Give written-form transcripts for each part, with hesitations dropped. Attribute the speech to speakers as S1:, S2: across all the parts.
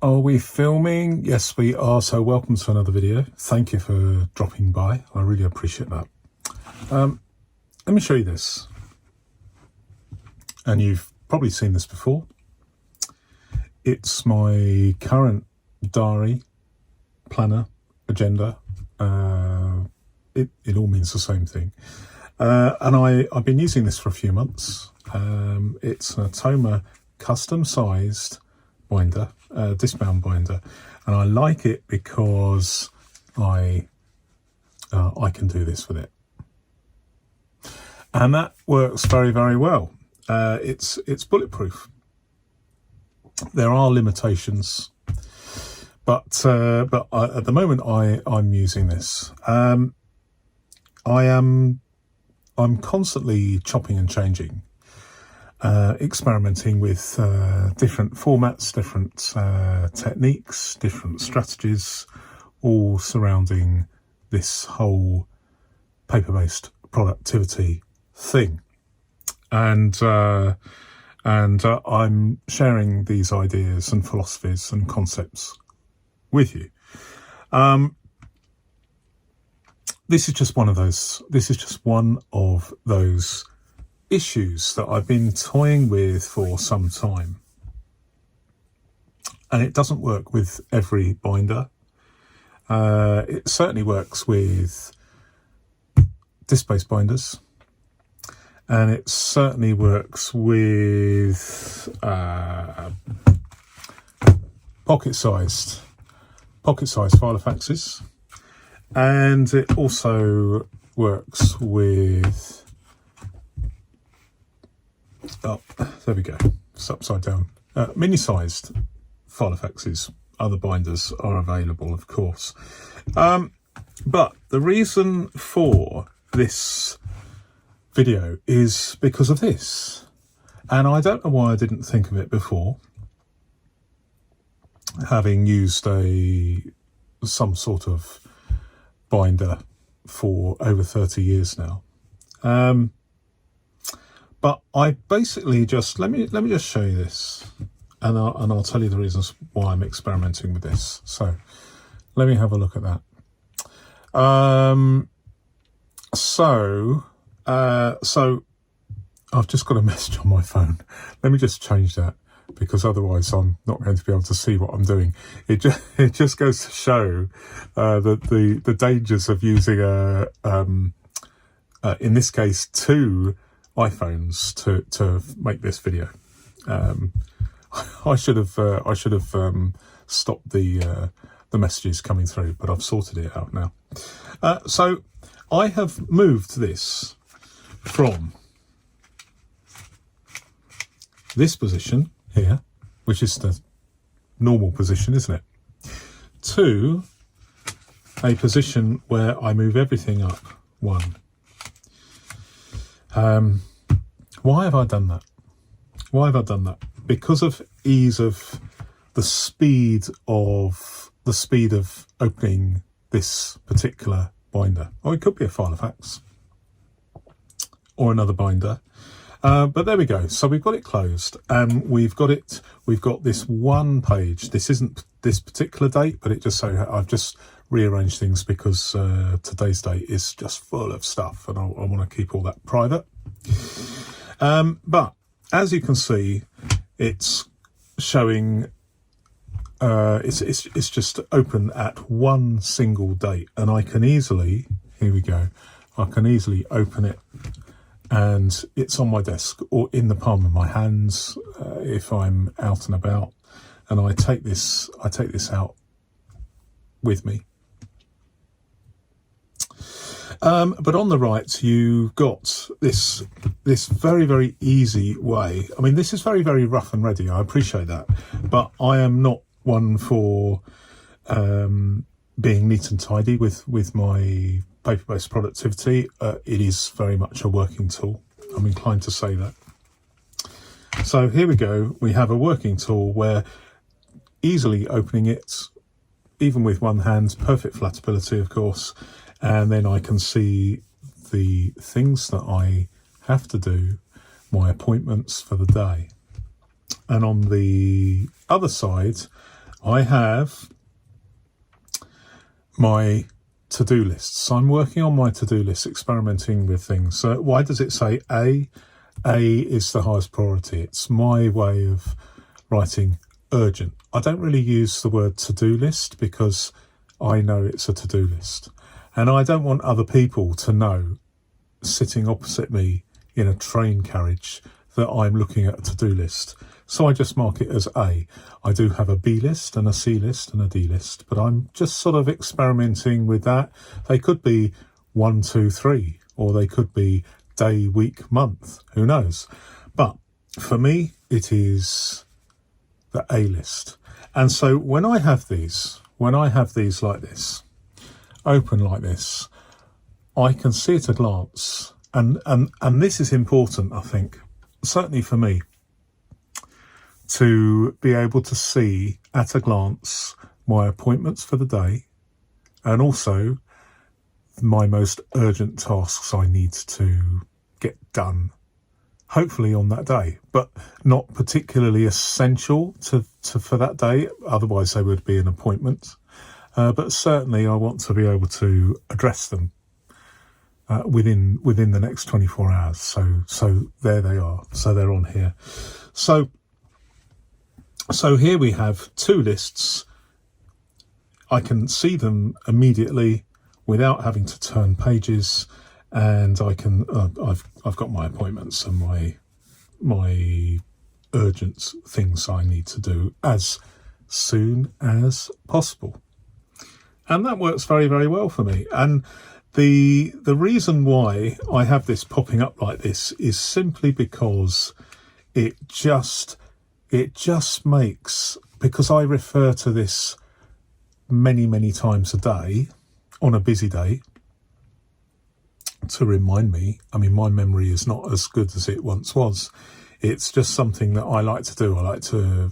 S1: Are we filming? Yes, we are. So welcome to another video. Thank you for dropping by. I really appreciate that. Let me show you this. And you've probably seen this before. It's my current diary, planner, agenda. It all means the same thing. And I've been using this for a few months. It's an Atoma custom-sized binder, discbound binder, and I like it because I can do this with it, and that works very, very well. It's bulletproof. There are limitations, but at the moment I'm using this. I'm constantly chopping and changing. Experimenting with different formats, different techniques, different strategies, all surrounding this whole paper-based productivity thing. And I'm sharing these ideas and philosophies and concepts with you. This is just one of those. This is just one of those issues that I've been toying with for some time, and it doesn't work with every binder. It certainly works with disc-based binders, and it certainly works with pocket-sized filofaxes, and it also works with there we go, it's upside down. Mini-sized filofaxes. Other binders are available, of course. But the reason for this video is because of this. And I don't know why I didn't think of it before, having used some sort of binder for over 30 years now. But I basically just, let me just show you this, and I'll tell you the reasons why I'm experimenting with this. So let me have a look at that. So I've just got a message on my phone. Let me just change that, because otherwise I'm not going to be able to see what I'm doing. It just goes to show the dangers of using in this case, two iPhones to make this video. I should have stopped the messages coming through, but I've sorted it out now. So I have moved this from this position here, which is the normal position, isn't it, to a position where I move everything up one. Why have I done that? Why have I done that? Because of ease of the speed of opening this particular binder. Or it could be a filofax or another binder. But there we go. So we've got it closed, and we've got this one page. This isn't this particular date, but I've just rearranged things because today's date is just full of stuff, and I want to keep all that private. But as you can see, it's showing it's just open at one single date, and I can easily, here we go, I can easily open it, and it's on my desk or in the palm of my hands if I'm out and about, and I take this out with me. But on the right, you've got this very, very easy way. I mean, this is very, very rough and ready. I appreciate that, but I am not one for being neat and tidy with my paper-based productivity. It is very much a working tool. I'm inclined to say that. So here we go. We have a working tool where easily opening it, even with one hand, perfect flatability, of course. And then I can see the things that I have to do, my appointments for the day. And on the other side, I have my to-do lists. So I'm working on my to-do list, experimenting with things. So why does it say A? A is the highest priority. It's my way of writing urgent. I don't really use the word to-do list because I know it's a to-do list. And I don't want other people to know, sitting opposite me in a train carriage, that I'm looking at a to-do list. So I just mark it as A. I do have a B list and a C list and a D list, but I'm just sort of experimenting with that. They could be 1, 2, 3, or they could be day, week, month, who knows. But for me, it is the A list. And so when I have these like this, open like this, I can see at a glance, and this is important, I think, certainly for me, to be able to see at a glance my appointments for the day and also my most urgent tasks I need to get done, hopefully on that day, but not particularly essential for that day, otherwise they would be an appointment. But certainly I want to be able to address them within the next 24 hours. So there they are. So they're on here. So here we have two lists. I can see them immediately without having to turn pages, and I can I've got my appointments and my urgent things I need to do as soon as possible. And that works very, very well for me. And the reason why I have this popping up like this is simply because it just makes, because I refer to this many, many times a day on a busy day to remind me. I mean, my memory is not as good as it once was. It's just something that I like to do. I like to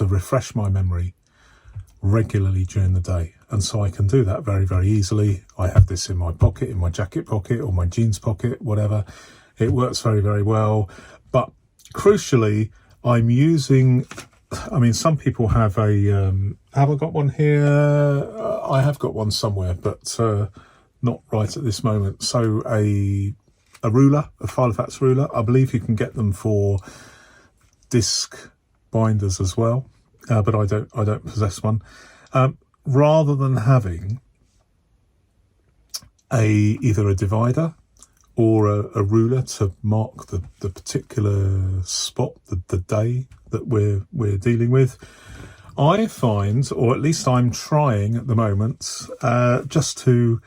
S1: refresh my memory regularly during the day, and so I can do that very, very easily. I have this in my pocket, in my jacket pocket or my jeans pocket, whatever. It works very, very well. But crucially, I'm using, I mean, some people have a have I got one here? I have got one somewhere, but not right at this moment. So a ruler, a filofax ruler. I believe you can get them for disc binders as well, but I don't possess one. Rather than having either a divider or a ruler to mark the particular spot, the day that we're dealing with, I find, or at least I'm trying at the moment, just to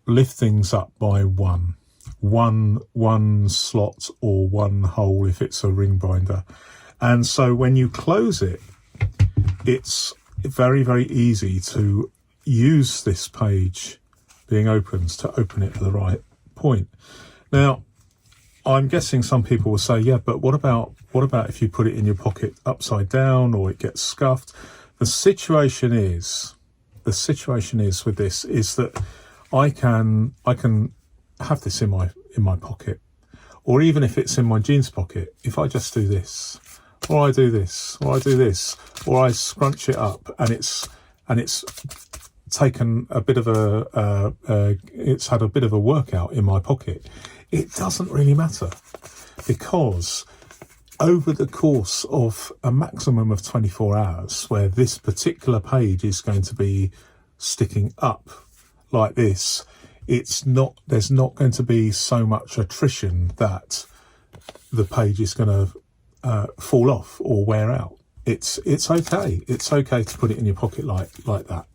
S1: lift things up by one slot or one hole if it's a ring binder. And so when you close it, it's very, very easy to use this page being opened to open it at the right point. Now, I'm guessing some people will say, yeah, but what about if you put it in your pocket upside down or it gets scuffed? The situation is with this is that I can have this in my pocket, or even if it's in my jeans pocket, if I just do this, or I do this, or I do this, or I scrunch it up, and it's taken a bit of it's had a bit of a workout in my pocket, it doesn't really matter, because over the course of a maximum of 24 hours, where this particular page is going to be sticking up like this, there's not going to be so much attrition that the page is going to fall off or wear out. It's okay. It's okay to put it in your pocket like that,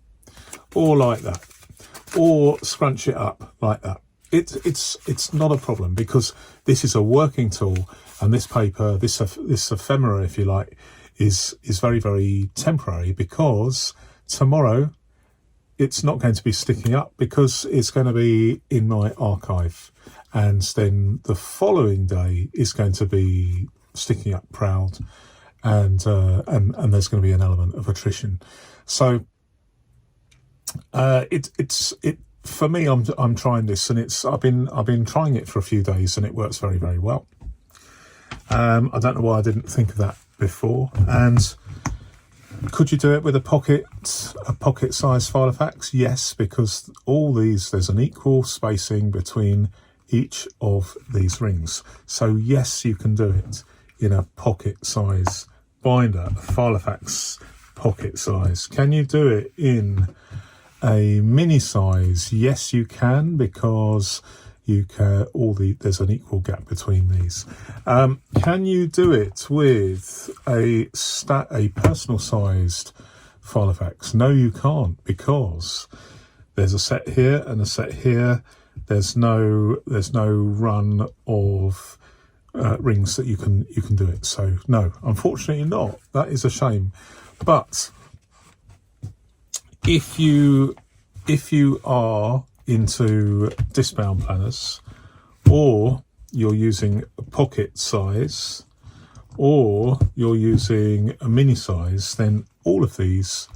S1: or scrunch it up like that. It's not a problem, because this is a working tool, and this paper, this ephemera, if you like, is very, very temporary, because tomorrow it's not going to be sticking up, because it's going to be in my archive, and then the following day is going to be sticking up proud, and there's going to be an element of attrition. So it's for me, I'm trying this, and I've been trying it for a few days, and it works very, very well. I don't know why I didn't think of that before. And could you do it with a pocket-sized filofax? Yes, because all these, there's an equal spacing between each of these rings. So yes, you can do it in a pocket-size binder, a filofax pocket size. Can you do it in a mini size? Yes, you can, because you can there's an equal gap between these. Can you do it with a personal sized filofax? No, you can't, because there's a set here and a set here. There's no run of rings that you can do it. So no, unfortunately not. That is a shame. But if you are into disc-bound planners, or you're using a pocket size, or you're using a mini size, then all of these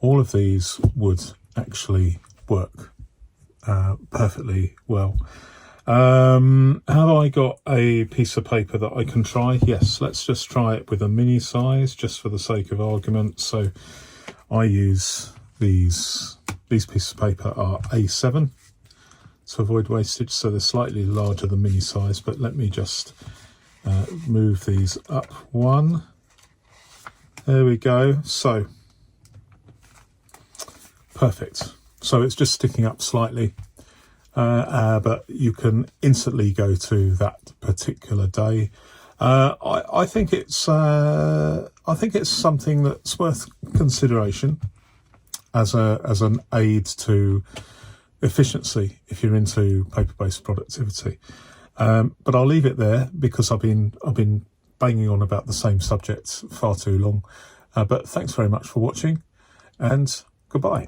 S1: would actually work perfectly well. Have I got a piece of paper that I can try? Yes, let's just try it with a mini size, just for the sake of argument. So I use these pieces of paper are A7 to avoid wastage, so they're slightly larger than mini size, but let me just move these up one. There we go. So perfect. So it's just sticking up slightly, but you can instantly go to that particular day. I think it's something that's worth consideration as an aid to efficiency if you're into paper-based productivity. But I'll leave it there, because I've been banging on about the same subject far too long. But thanks very much for watching, and goodbye.